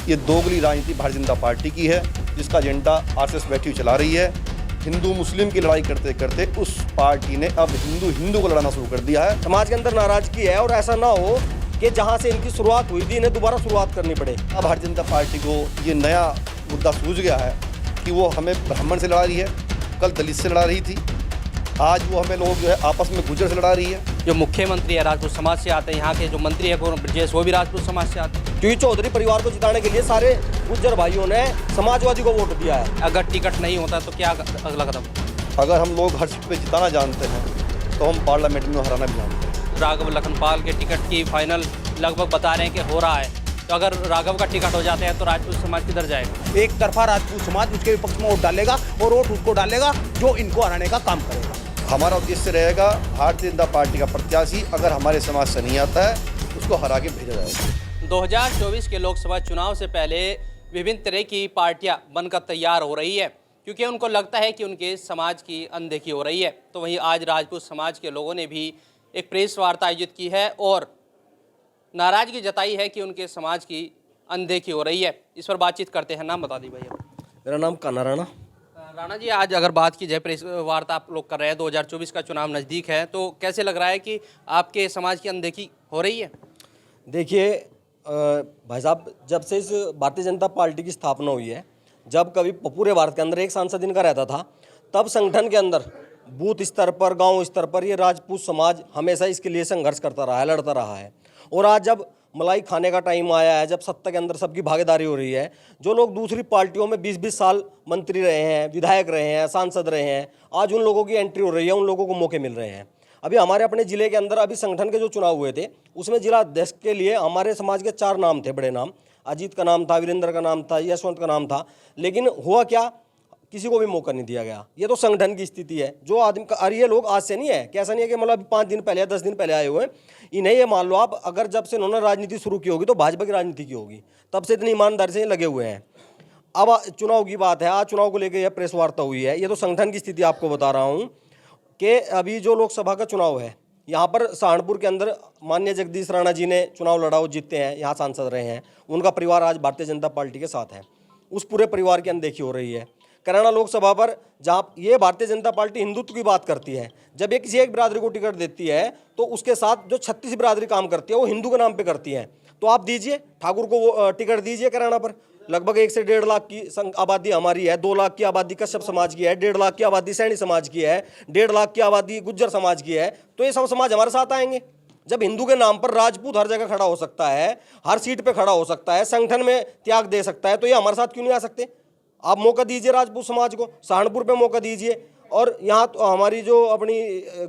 ये दोगली राजनीति भारतीय जनता पार्टी की है, जिसका एजेंडा आरएसएस बैठी हुई चला रही है। हिंदू मुस्लिम की लड़ाई करते करते उस पार्टी ने अब हिंदू हिंदू को लड़ाना शुरू कर दिया है। समाज के अंदर नाराजगी है और ऐसा ना हो कि जहां से इनकी शुरुआत हुई थी इन्हें दोबारा शुरुआत करनी पड़े। अब भारतीय जनता पार्टी को ये नया मुद्दा सूझ गया है कि वो हमें ब्राह्मण से लड़ा रही है, कल दलित से लड़ा रही थी, आज वो हमें लोग जो है आपस में गुर्जर से लड़ा रही है। जो मुख्यमंत्री है राजपूत समाज से आते हैं, यहाँ के जो मंत्री है ब्रजेश वो भी राजपूत समाज से आते हैं। क्योंकि चौधरी परिवार को जिताने के लिए सारे गुर्जर भाइयों ने समाजवादी को वोट दिया है। अगर टिकट नहीं होता तो क्या अगला कदम? अगर हम लोग हर सीट पे जिताना जानते हैं तो हम पार्लियामेंट में हराना भी जानते हैं। राघव लखनपाल के टिकट की फाइनल लगभग बता रहे हैं कि हो रहा है, तो अगर राघव का टिकट हो जाता है तो राजपूत समाज किधर जाएगा? एक तरफा राजपूत समाज उसके विपक्ष में वोट डालेगा और वोट उसको डालेगा जो इनको हराने का काम करेगा। हमारा उद्देश्य रहेगा भारतीय जनता पार्टी का प्रत्याशी अगर हमारे समाज से नहीं आता है उसको हरा के भेजा जाएगा। 2024 के लोकसभा चुनाव से पहले विभिन्न तरह की पार्टियां बनकर तैयार हो रही है, क्योंकि उनको लगता है कि उनके समाज की अनदेखी हो रही है। तो वहीं आज राजपूत समाज के लोगों ने भी एक प्रेस वार्ता आयोजित की है और नाराजगी जताई है कि उनके समाज की अनदेखी हो रही है। इस पर बातचीत करते हैं। नाम बता दी भैया। मेरा नाम कान्हा राणा। राणा जी, आज अगर बात की जाए प्रेस वार्ता आप लोग कर रहे हैं, 2024 का चुनाव नज़दीक है, तो कैसे लग रहा है कि आपके समाज की अनदेखी हो रही है? देखिए भाई साहब, जब से इस भारतीय जनता पार्टी की स्थापना हुई है, जब कभी पूरे भारत के अंदर एक सांसद इनका रहता था, तब संगठन के अंदर बूथ स्तर पर, गांव स्तर पर ये राजपूत समाज हमेशा इसके लिए संघर्ष करता रहा है, लड़ता रहा है। और आज जब मलाई खाने का टाइम आया है, जब सत्ता के अंदर सबकी भागीदारी हो रही है, जो लोग दूसरी पार्टियों में 20-20 साल मंत्री रहे हैं, विधायक रहे हैं, सांसद रहे हैं, आज उन लोगों की एंट्री हो रही है, उन लोगों को मौके मिल रहे हैं। अभी हमारे अपने ज़िले के अंदर अभी संगठन के जो चुनाव हुए थे, उसमें जिला अध्यक्ष के लिए हमारे समाज के 4 नाम थे, बड़े नाम। अजीत का नाम था, वीरेंद्र का नाम था, यशवंत का नाम था, लेकिन हुआ क्या, किसी को भी मौका नहीं दिया गया। ये तो संगठन की स्थिति है। जो आदमी का, और ये लोग आज से नहीं है, कैसा नहीं है कि मतलब 5 दिन पहले या 10 दिन पहले आए हुए, इन्हें ये मान लो आप, अगर जब से इन्होंने राजनीति शुरू की होगी तो भाजपा की राजनीति की होगी, तब से इतनी ईमानदारी से लगे हुए हैं। अब चुनाव की बात है, आज चुनाव को लेकर यह प्रेस वार्ता हुई है। ये तो संगठन की स्थिति आपको बता रहा हूँ कि अभी जो लोकसभा का चुनाव है, यहाँ पर सहारनपुर के अंदर माननीय जगदीश राणा जी ने चुनाव लड़ा, वो जीते हैं, यहाँ सांसद रहे हैं। उनका परिवार आज भारतीय जनता पार्टी के साथ है। उस पूरे परिवार की अनदेखी हो रही है। कैराना लोकसभा पर जहाँ ये भारतीय जनता पार्टी हिंदुत्व की बात करती है, जब ये किसी एक बिरादरी को टिकट देती है तो उसके साथ जो 36 बिरादरी काम करती है वो हिंदू के नाम पे करती है। तो आप दीजिए, ठाकुर को वो टिकट दीजिए कैराना पर। लगभग 1 से 1.5 लाख की आबादी हमारी है, 2 लाख की आबादी कश्यप समाज की है, 1.5 लाख की आबादी सैनी समाज की है, 1.5 लाख की आबादी गुज्जर समाज की है। तो ये सब समाज हमारे साथ आएंगे। जब हिंदू के नाम पर राजपूत हर जगह खड़ा हो सकता है, हर सीट पे खड़ा हो सकता है, संगठन में त्याग दे सकता है, तो ये हमारे साथ क्यों नहीं आ सकते? आप मौका दीजिए राजपूत समाज को, सहारनपुर पे मौका दीजिए। और यहाँ तो हमारी जो अपनी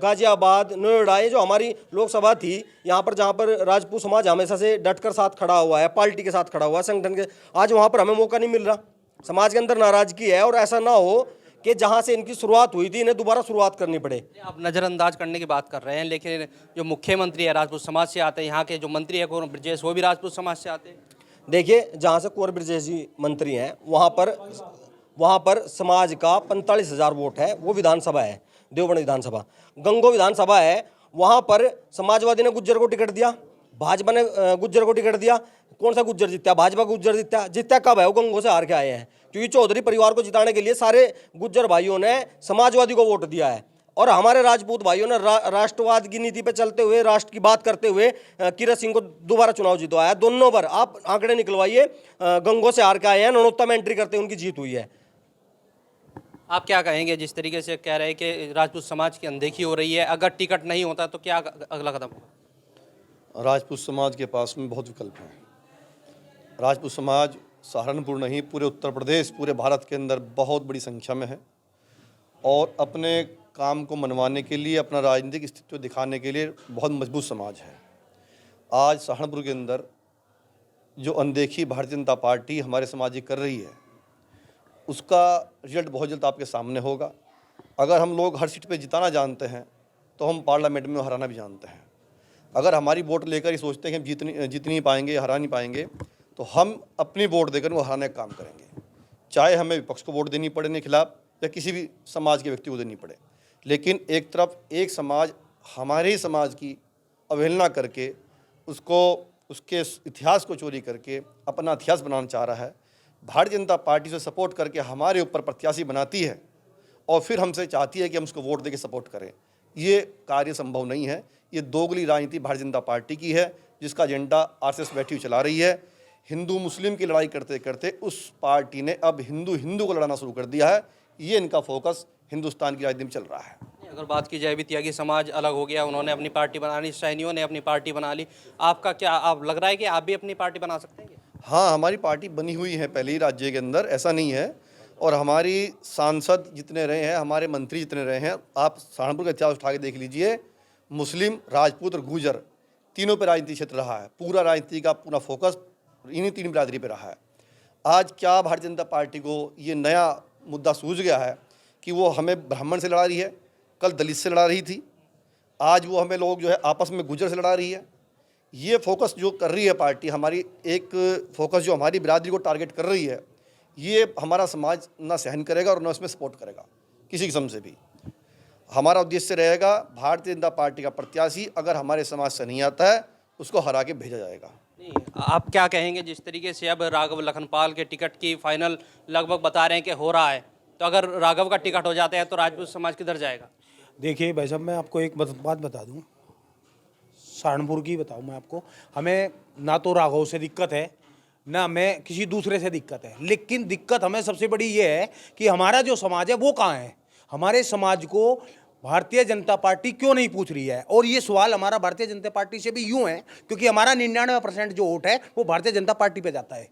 गाजियाबाद, नोएडा, ये जो हमारी लोकसभा थी, यहाँ पर जहाँ पर राजपूत समाज हमेशा से डटकर साथ खड़ा हुआ है, पार्टी के साथ खड़ा हुआ है, संगठन के, आज वहाँ पर हमें मौका नहीं मिल रहा। समाज के अंदर नाराजगी है और ऐसा ना हो कि जहाँ से इनकी शुरुआत हुई थी इन्हें दोबारा शुरुआत करनी पड़े। आप नज़रअंदाज करने की बात कर रहे हैं, लेकिन जो मुख्यमंत्री है राजपूत समाज से आते हैं, यहाँ के जो मंत्री है ब्रजेश वो भी राजपूत समाज से आते हैं। देखिए, जहाँ से कुंवर ब्रजेश जी मंत्री हैं, वहाँ पर समाज का 45,000 वोट है। वो विधानसभा है, देवबंद विधानसभा, गंगो विधानसभा है। वहाँ पर समाजवादी ने गुज्जर को टिकट दिया, भाजपा ने गुज्जर को टिकट दिया। कौन सा गुज्जर जीता? भाजपा गुज्जर जीता कब है? वो गंगो से हार के आए हैं। क्योंकि चौधरी परिवार को जिताने के लिए सारे गुज्जर भाइयों ने समाजवादी को वोट दिया है। और हमारे राजपूत भाइयों ने राष्ट्रवाद की नीति पे चलते हुए, राष्ट्र की बात करते हुए कीरत सिंह को दोबारा चुनाव जितवाया। दोनों पर आप आंकड़े निकलवाइए, गंगो से हार के आए हैं, ननौत्ता में एंट्री करते उनकी जीत हुई है। आप क्या कहेंगे जिस तरीके से कह रहे हैं कि राजपूत समाज की अनदेखी हो रही है, अगर टिकट नहीं होता तो क्या अगला कदम होगा? राजपूत समाज के पास में बहुत विकल्प हैं। राजपूत समाज सहारनपुर नहीं, पूरे उत्तर प्रदेश, पूरे भारत के अंदर बहुत बड़ी संख्या में है और अपने काम को मनवाने के लिए, अपना राजनीतिक अस्तित्व दिखाने के लिए बहुत मजबूत समाज है। आज सहारनपुर के अंदर जो अनदेखी भारतीय जनता पार्टी हमारे समाज की कर रही है, उसका रिजल्ट बहुत जल्द आपके सामने होगा। अगर हम लोग हर सीट पे जिताना जानते हैं तो हम पार्लियामेंट में हराना भी जानते हैं। अगर हमारी वोट लेकर ही सोचते हैं कि हम जीत नहीं पाएंगे, हरा नहीं पाएंगे, तो हम अपनी वोट देकर वो हराने का काम करेंगे। चाहे हमें विपक्ष को वोट देनी पड़े, खिलाफ, या किसी भी समाज के व्यक्ति को देनी पड़े। लेकिन एक तरफ एक समाज हमारे ही समाज की अवहेलना करके उसको उसके इतिहास को चोरी करके अपना इतिहास बनाना चाह रहा है, भारतीय जनता पार्टी से सपोर्ट करके हमारे ऊपर प्रत्याशी बनाती है और फिर हमसे चाहती है कि हम उसको वोट देके सपोर्ट करें, ये कार्य संभव नहीं है। ये दोगली राजनीति भारतीय जनता पार्टी की है, जिसका एजेंडा आरएसएस बैठी हुई चला रही है। हिंदू मुस्लिम की लड़ाई करते करते उस पार्टी ने अब हिंदू हिंदू को लड़ाना शुरू कर दिया है। ये इनका फोकस हिंदुस्तान की राजनीति में चल रहा है। अगर बात की जाए भी त्यागी समाज अलग हो गया, उन्होंने अपनी पार्टी बना ली, सैनियों ने अपनी पार्टी बना ली, आपका क्या आप लग रहा है कि आप भी अपनी पार्टी बना सकते हैं? हाँ, हमारी पार्टी बनी हुई है पहले ही राज्य के अंदर, ऐसा नहीं है। और हमारी सांसद जितने रहे हैं, हमारे मंत्री जितने रहे हैं, आप सहारनपुर का इतिहास उठा के देख लीजिए, मुस्लिम, राजपूत और गुर्जर तीनों पे राजनीति क्षेत्र रहा है। पूरा राजनीति का पूरा फोकस इन्हीं तीन बिरादरी पे रहा है। आज क्या भारतीय जनता पार्टी को ये नया मुद्दा सूझ गया है कि वो हमें ब्राह्मण से लड़ा रही है, कल दलित से लड़ा रही थी, आज वो हमें लोग जो है आपस में गुर्जर से लड़ा रही है। ये फोकस जो कर रही है पार्टी, हमारी एक फोकस जो हमारी बिरादरी को टारगेट कर रही है, ये हमारा समाज ना सहन करेगा और ना इसमें सपोर्ट करेगा किसी किस्म से भी। हमारा उद्देश्य रहेगा भारतीय जनता पार्टी का प्रत्याशी अगर हमारे समाज से नहीं आता है, उसको हरा के भेजा जाएगा। नहीं, आप क्या कहेंगे जिस तरीके से अब राघव लखनपाल के टिकट की फाइनल लगभग बता रहे हैं कि हो रहा है, तो अगर राघव का टिकट हो जाता है तो राजपूत समाज किधर जाएगा? देखिए भाई साहब, मैं आपको एक बात बता दूं, सहारनपुर की बताऊं मैं आपको, हमें ना तो राघव से दिक्कत है ना हमें किसी दूसरे से दिक्कत है, लेकिन दिक्कत हमें सबसे बड़ी ये है कि हमारा जो समाज है वो कहाँ है। हमारे समाज को भारतीय जनता पार्टी क्यों नहीं पूछ रही है? और ये सवाल हमारा भारतीय जनता पार्टी से भी यूं है क्योंकि हमारा 99% जो वोट है वो भारतीय जनता पार्टी पे जाता है।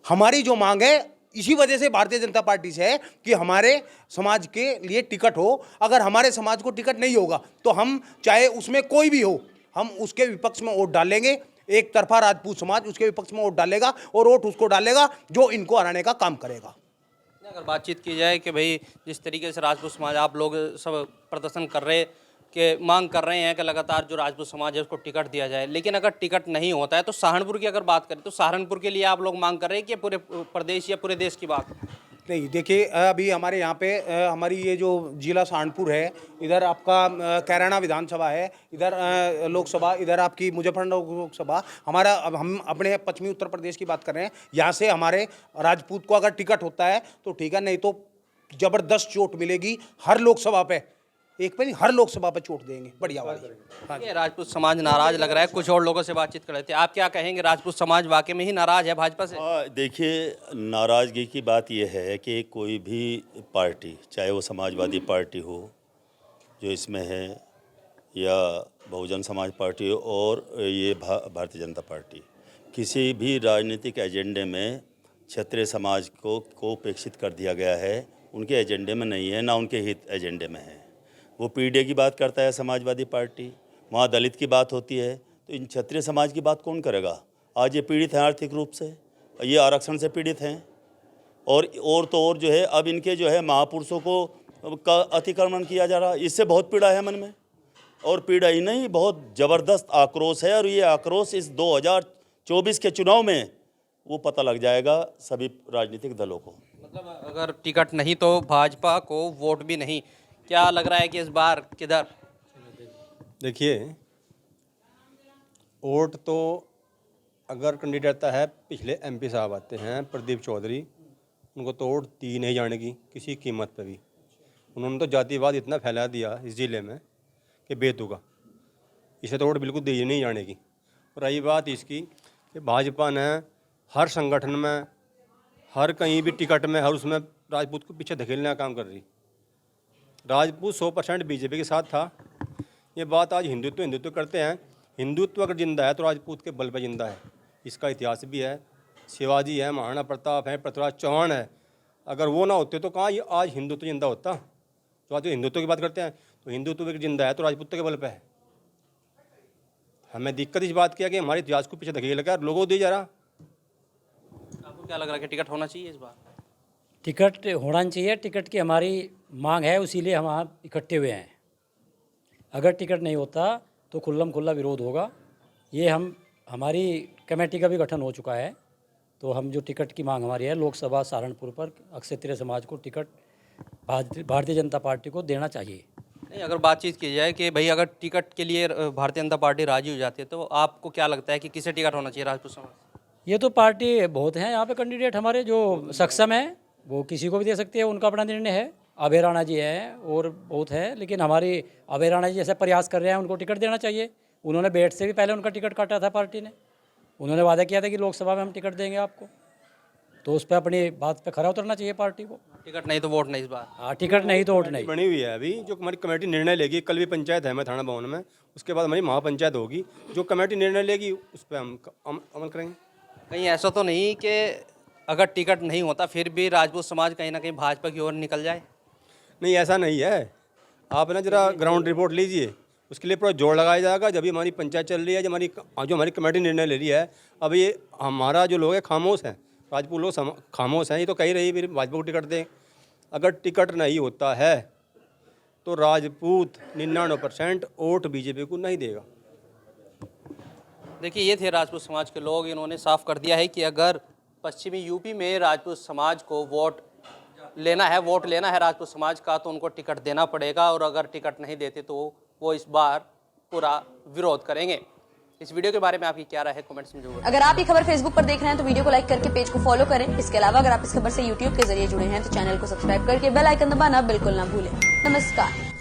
हमारी जो मांग है इसी वजह से भारतीय जनता पार्टी से है कि हमारे समाज के लिए टिकट हो। अगर हमारे समाज को टिकट नहीं होगा तो हम चाहे उसमें कोई भी हो, हम उसके विपक्ष में वोट डालेंगे। एक तरफा राजपूत समाज उसके विपक्ष में वोट डालेगा और वोट उसको डालेगा जो इनको हराने का काम करेगा। अगर बातचीत की जाए कि भाई जिस तरीके से राजपूत समाज आप लोग सब प्रदर्शन कर रहे कि मांग कर रहे हैं कि लगातार जो राजपूत समाज है उसको टिकट दिया जाए, लेकिन अगर टिकट नहीं होता है तो सहारनपुर की अगर बात करें तो सहारनपुर के लिए आप लोग मांग कर रहे हैं कि पूरे प्रदेश या पूरे देश की बात? नहीं, देखिए अभी हमारे यहाँ पे हमारी ये जो जिला सहारनपुर है, इधर आपका कैराना विधानसभा है, इधर लोकसभा, इधर आपकी मुजफ्फरनगर लोकसभा। हमारा अब हम अपने पश्चिमी उत्तर प्रदेश की बात कर रहे हैं। यहाँ से हमारे राजपूत को अगर टिकट होता है तो ठीक है, नहीं तो ज़बरदस्त चोट मिलेगी हर लोकसभा पे, एक पे नहीं हर लोकसभा पे चोट देंगे, बढ़िया वाली। हाँ, ये राजपूत समाज नाराज लग रहा है, कुछ और लोगों से बातचीत कर रहे थे, आप क्या कहेंगे? राजपूत समाज वाकई में ही नाराज है भाजपा से? देखिए, नाराज़गी की बात यह है कि कोई भी पार्टी, चाहे वो समाजवादी पार्टी हो जो इसमें है या बहुजन समाज पार्टी हो और ये भारतीय जनता पार्टी, किसी भी राजनीतिक एजेंडे में क्षत्रिय समाज को उपेक्षित कर दिया गया है। उनके एजेंडे में नहीं है, ना उनके हित एजेंडे में है। वो पीडीए की बात करता है समाजवादी पार्टी, वहाँ दलित की बात होती है, तो इन क्षत्रिय समाज की बात कौन करेगा? आज ये पीड़ित हैं आर्थिक रूप से, ये आरक्षण से पीड़ित हैं और तो और जो है अब इनके जो है महापुरुषों को का अतिक्रमण किया जा रहा है। इससे बहुत पीड़ा है मन में, और पीड़ा ही नहीं, बहुत ज़बरदस्त आक्रोश है। और ये आक्रोश इस 2024 के चुनाव में वो पता लग जाएगा सभी राजनीतिक दलों को। मतलब अगर टिकट नहीं तो भाजपा को वोट भी नहीं, क्या लग रहा है कि इस बार किधर? देखिए, वोट तो अगर कैंडिडेट है, पिछले एमपी साहब आते हैं प्रदीप चौधरी, उनको तो वोट दी नहीं जाने की किसी कीमत पर भी। उन्होंने तो जातिवाद इतना फैला दिया इस ज़िले में कि बेतुका, इसे तो वोट बिल्कुल दी नहीं जाने की। और रही बात इसकी कि भाजपा ने हर संगठन में, हर कहीं भी टिकट में, हर उसमें राजपूत को पीछे धकेलने का काम कर रही। राजपूत 100% बीजेपी के साथ था। ये बात आज हिंदुत्व करते हैं। हिंदुत्व अगर जिंदा है तो राजपूत के बल पर जिंदा है। इसका इतिहास भी है, शिवाजी है, महाराणा प्रताप है, पृथ्वीराज चौहान है। अगर वो ना होते तो कहाँ ये आज हिंदुत्व जिंदा होता? तो आज जो हिंदुत्व की बात करते हैं तो हिंदुत्व भी जिंदा है तो राजपूत के बल पर है। हमें दिक्कत इस बात की है कि हमारे इतिहास को पीछे धकेल कर लोगों को दी जा रहा। आपको क्या लग रहा है कि टिकट होना चाहिए इस बार? टिकट होना चाहिए, टिकट की हमारी मांग है, उसीलिए हम यहाँ इकट्ठे हुए हैं। अगर टिकट नहीं होता तो खुल्लम खुल्ला विरोध होगा। ये हमारी कमेटी का भी गठन हो चुका है, तो हम जो टिकट की मांग हमारी है, लोकसभा सहारनपुर पर क्षत्रिय समाज को टिकट भारतीय जनता पार्टी को देना चाहिए। नहीं, अगर बातचीत की जाए कि भाई अगर टिकट के लिए भारतीय जनता पार्टी राजी हो जाती है तो आपको क्या लगता है कि किसे टिकट होना चाहिए राजपूत समाज से? ये तो पार्टी बहुत हैं यहाँ पे कैंडिडेट हमारे जो सक्षम हैं, वो किसी को भी दे सकती है, उनका अपना निर्णय है। अभय राणा जी हैं और बहुत है, लेकिन हमारी अभय राणा जी जैसे प्रयास कर रहे हैं, उनको टिकट देना चाहिए। उन्होंने बेट से भी पहले उनका टिकट काटा था पार्टी ने, उन्होंने वादा किया था कि लोकसभा में हम टिकट देंगे आपको, तो उस पर अपनी बात पे खरा उतरना चाहिए पार्टी को। टिकट नहीं तो वोट नहीं इस बार। हाँ, टिकट नहीं तो वोट नहीं। बनी हुई है अभी, जो हमारी कमेटी निर्णय लेगी। कल भी पंचायत है मैं थाना भवन में, उसके बाद हमारी महापंचायत होगी। जो कमेटी निर्णय लेगी उस पर हम अमल करेंगे। कहीं ऐसा तो नहीं कि अगर टिकट नहीं होता फिर भी राजपूत समाज कहीं ना कहीं भाजपा की ओर निकल जाए? नहीं, ऐसा नहीं है। आप ना जरा ग्राउंड रिपोर्ट लीजिए, उसके लिए पूरा जोर लगाया जाएगा। जब भी हमारी पंचायत चल रही है, जो हमारी कमेटी निर्णय ले रही है, अब ये हमारा जो लोग हैं खामोश हैं, राजपूत लोग खामोश हैं। ये तो कह ही रही है फिर भाजपा को टिकट दें। अगर टिकट नहीं होता है तो राजपूत 99% वोट बीजेपी को नहीं देगा। देखिए, ये थे राजपूत समाज के लोग। इन्होंने साफ कर दिया है कि अगर पश्चिमी यूपी में राजपूत समाज को वोट लेना है राजपूत समाज का, तो उनको टिकट देना पड़ेगा, और अगर टिकट नहीं देते तो वो इस बार पूरा विरोध करेंगे। इस वीडियो के बारे में आपकी क्या राय है, कमेंट्स में जरूर। अगर आप ये खबर फेसबुक पर देख रहे हैं तो वीडियो को लाइक करके पेज को फॉलो करें। इसके अलावा अगर आप इस खबर से यूट्यूब के जरिए जुड़े हैं तो चैनल को सब्सक्राइब करके बेल आइकन दबाना बिल्कुल ना भूलें। नमस्कार।